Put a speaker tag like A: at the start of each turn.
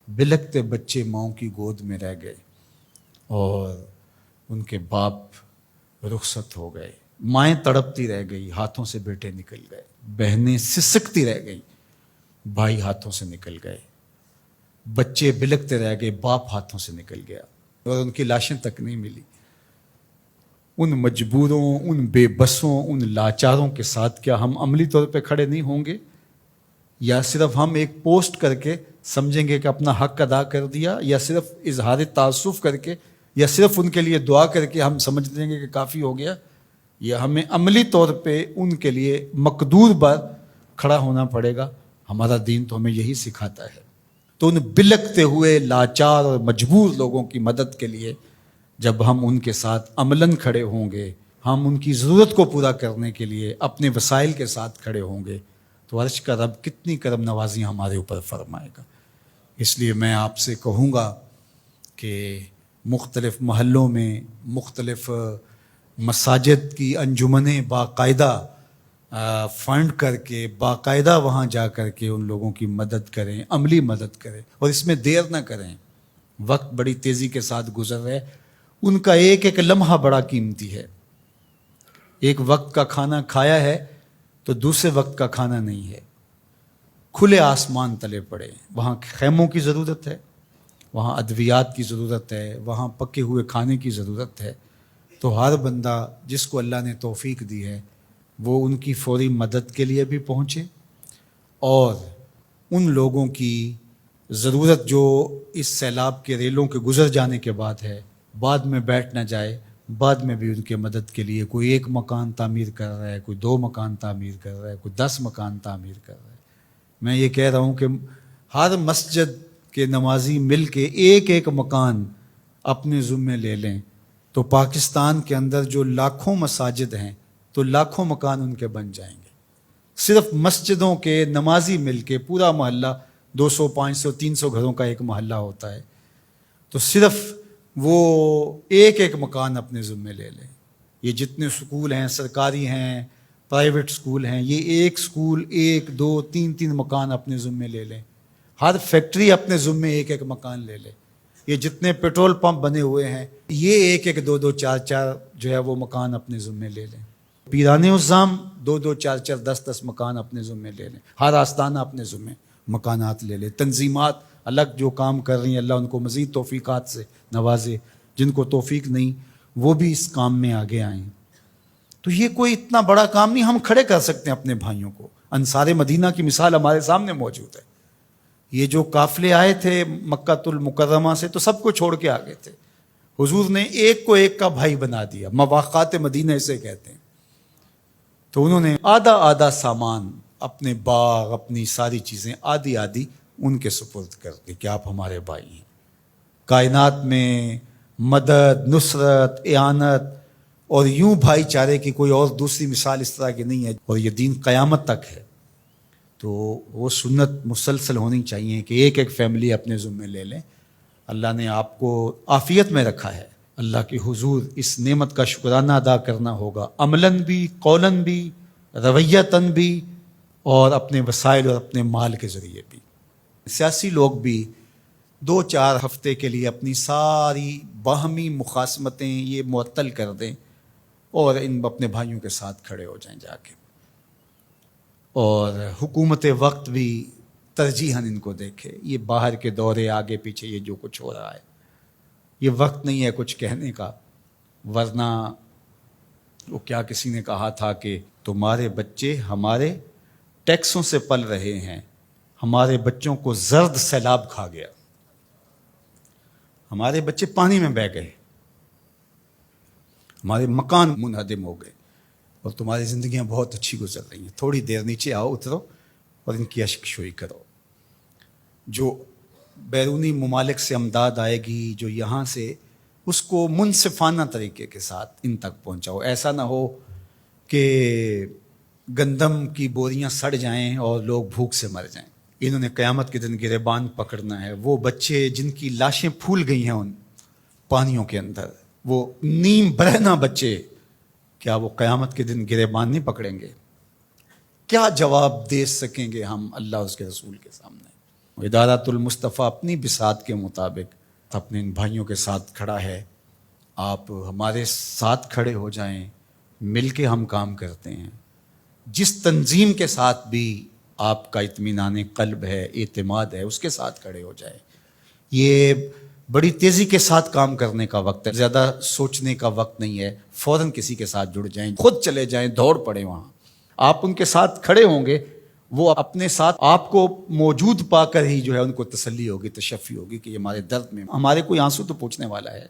A: بلکتے بچے ماؤں کی گود میں رہ گئے اور ان کے باپ رخصت ہو گئے، مائیں تڑپتی رہ گئی، ہاتھوں سے بیٹے نکل گئے، بہنیں سسکتی رہ گئیں، بھائی ہاتھوں سے نکل گئے، بچے بلکتے رہ گئے، باپ ہاتھوں سے نکل گیا اور ان کی لاشیں تک نہیں ملی۔ ان مجبوروں، ان بے بسوں، ان لاچاروں کے ساتھ کیا ہم عملی طور پہ کھڑے نہیں ہوں گے، یا صرف ہم ایک پوسٹ کر کے سمجھیں گے کہ اپنا حق ادا کر دیا، یا صرف اظہار تعصف کر کے، یا صرف ان کے لیے دعا کر کے ہم سمجھ لیں گے کہ کافی ہو گیا، یا ہمیں عملی طور پہ ان کے لیے مقدور بر کھڑا ہونا پڑے گا۔ ہمارا دین تو ہمیں یہی سکھاتا ہے۔ تو ان بلکتے ہوئے لاچار اور مجبور لوگوں کی مدد کے لیے جب ہم ان کے ساتھ عملاً کھڑے ہوں گے، ہم ان کی ضرورت کو پورا کرنے کے لیے اپنے وسائل کے ساتھ کھڑے ہوں گے، تو عرش کا رب کتنی کرم نوازی ہمارے اوپر فرمائے گا۔ اس لیے میں آپ سے کہوں گا کہ مختلف محلوں میں مختلف مساجد کی انجمنیں باقاعدہ فنڈ کر کے، باقاعدہ وہاں جا کر کے ان لوگوں کی مدد کریں، عملی مدد کریں، اور اس میں دیر نہ کریں۔ وقت بڑی تیزی کے ساتھ گزر رہا ہے، ان کا ایک ایک لمحہ بڑا قیمتی ہے۔ ایک وقت کا کھانا کھایا ہے تو دوسرے وقت کا کھانا نہیں ہے۔ کھلے آسمان تلے پڑے، وہاں خیموں کی ضرورت ہے، وہاں ادویات کی ضرورت ہے، وہاں پکے ہوئے کھانے کی ضرورت ہے۔ تو ہر بندہ جس کو اللہ نے توفیق دی ہے وہ ان کی فوری مدد کے لیے بھی پہنچے، اور ان لوگوں کی ضرورت جو اس سیلاب کے ریلوں کے گزر جانے کے بعد ہے، بعد میں بیٹھ نہ جائے، بعد میں بھی ان کے مدد کے لیے کوئی ایک مکان تعمیر کر رہا ہے، کوئی 2 مکان تعمیر کر رہا ہے، کوئی 10 مکان تعمیر کر رہا ہے۔ میں یہ کہہ رہا ہوں کہ ہر مسجد کے نمازی مل کے ایک ایک مکان اپنے ذمے لے لیں تو پاکستان کے اندر جو لاکھوں مساجد ہیں تو لاکھوں مکان ان کے بن جائیں گے۔ صرف مسجدوں کے نمازی مل کے، پورا محلہ 200 500 300 گھروں کا ایک محلہ ہوتا ہے، تو صرف وہ ایک ایک مکان اپنے ذمے لے لیں۔ یہ جتنے سکول ہیں، سرکاری ہیں، پرائیویٹ سکول ہیں، یہ ایک سکول 1 2 3 مکان اپنے ذمے لے لیں۔ ہر فیکٹری اپنے ذمے ایک ایک مکان لے لے۔ یہ جتنے پیٹرول پمپ بنے ہوئے ہیں، یہ 1 1 2 2 4 4 جو ہے وہ مکان اپنے ذمے لے لیں۔ پیران الزام 2 2 4 4 10 10 مکان اپنے ذمے لے لیں۔ ہر آستانہ اپنے ذمے مکانات لے لیں۔ تنظیمات الگ جو کام کر رہی ہیں، اللہ ان کو مزید توفیقات سے نوازے، جن کو توفیق نہیں وہ بھی اس کام میں آگے آئیں۔ تو یہ کوئی اتنا بڑا کام نہیں، ہم کھڑے کر سکتے ہیں اپنے بھائیوں کو۔ انصار مدینہ کی مثال ہمارے سامنے موجود ہے۔ یہ جو قافلے آئے تھے مکہ المکرمہ سے تو سب کو چھوڑ کے آگے تھے، حضور نے ایک کو ایک کا بھائی بنا دیا، مواقات مدینہ اسے کہتے ہیں۔ تو انہوں نے آدھا آدھا سامان، اپنے باغ، اپنی ساری چیزیں آدھی آدھی ان کے سپرد کر دی کہ آپ ہمارے بھائی ہیں۔ کائنات میں مدد، نصرت، اعانت اور یوں بھائی چارے کی کوئی اور دوسری مثال اس طرح کی نہیں ہے، اور یہ دین قیامت تک ہے۔ تو وہ سنت مسلسل ہونی چاہیے کہ ایک ایک فیملی اپنے ذمے لے لیں۔ اللہ نے آپ کو عافیت میں رکھا ہے، اللہ کے حضور اس نعمت کا شکرانہ ادا کرنا ہوگا، عملاً بھی، قولاً بھی، رویتاً بھی، اور اپنے وسائل اور اپنے مال کے ذریعے بھی۔ سیاسی لوگ بھی 2-4 ہفتے کے لیے اپنی ساری باہمی مخاصمتیں یہ معطل کر دیں اور ان اپنے بھائیوں کے ساتھ کھڑے ہو جائیں جا کے، اور حکومت وقت بھی ترجیحاً ان کو دیکھے۔ یہ باہر کے دورے، آگے پیچھے یہ جو کچھ ہو رہا ہے، یہ وقت نہیں ہے کچھ کہنے کا، ورنہ وہ کیا کسی نے کہا تھا کہ تمہارے بچے ہمارے ٹیکسوں سے پل رہے ہیں، ہمارے بچوں کو زرد سیلاب کھا گیا، ہمارے بچے پانی میں بہہ گئے، ہمارے مکان منہدم ہو گئے، اور تمہاری زندگیاں بہت اچھی گزر رہی ہیں، تھوڑی دیر نیچے آؤ، اترو اور ان کی اشک شوئی کرو۔ جو بیرونی ممالک سے امداد آئے گی، جو یہاں سے، اس کو منصفانہ طریقے کے ساتھ ان تک پہنچاؤ۔ ایسا نہ ہو کہ گندم کی بوریاں سڑ جائیں اور لوگ بھوک سے مر جائیں۔ انہوں نے قیامت کے دن گریبان پکڑنا ہے۔ وہ بچے جن کی لاشیں پھول گئی ہیں ان پانیوں کے اندر، وہ نیم برہنہ بچے، کیا وہ قیامت کے دن گریبان نہیں پکڑیں گے؟ کیا جواب دے سکیں گے ہم اللہ اس کے رسول کے سامنے؟ ادارۃ المصطفیٰ اپنی بساط کے مطابق اپنے ان بھائیوں کے ساتھ کھڑا ہے. آپ ہمارے ساتھ کھڑے ہو جائیں، مل کے ہم کام کرتے ہیں. جس تنظیم کے ساتھ بھی آپ کا اطمینان قلب ہے، اعتماد ہے، اس کے ساتھ کھڑے ہو جائیں. یہ بڑی تیزی کے ساتھ کام کرنے کا وقت ہے، زیادہ سوچنے کا وقت نہیں ہے. فوراً کسی کے ساتھ جڑ جائیں، خود چلے جائیں، دوڑ پڑیں وہاں. آپ ان کے ساتھ کھڑے ہوں گے، وہ اپنے ساتھ آپ کو موجود پا کر ہی جو ہے ان کو تسلی ہوگی، تشفی ہوگی کہ یہ ہمارے درد میں ہمارے کوئی آنسو تو پوچھنے والا ہے.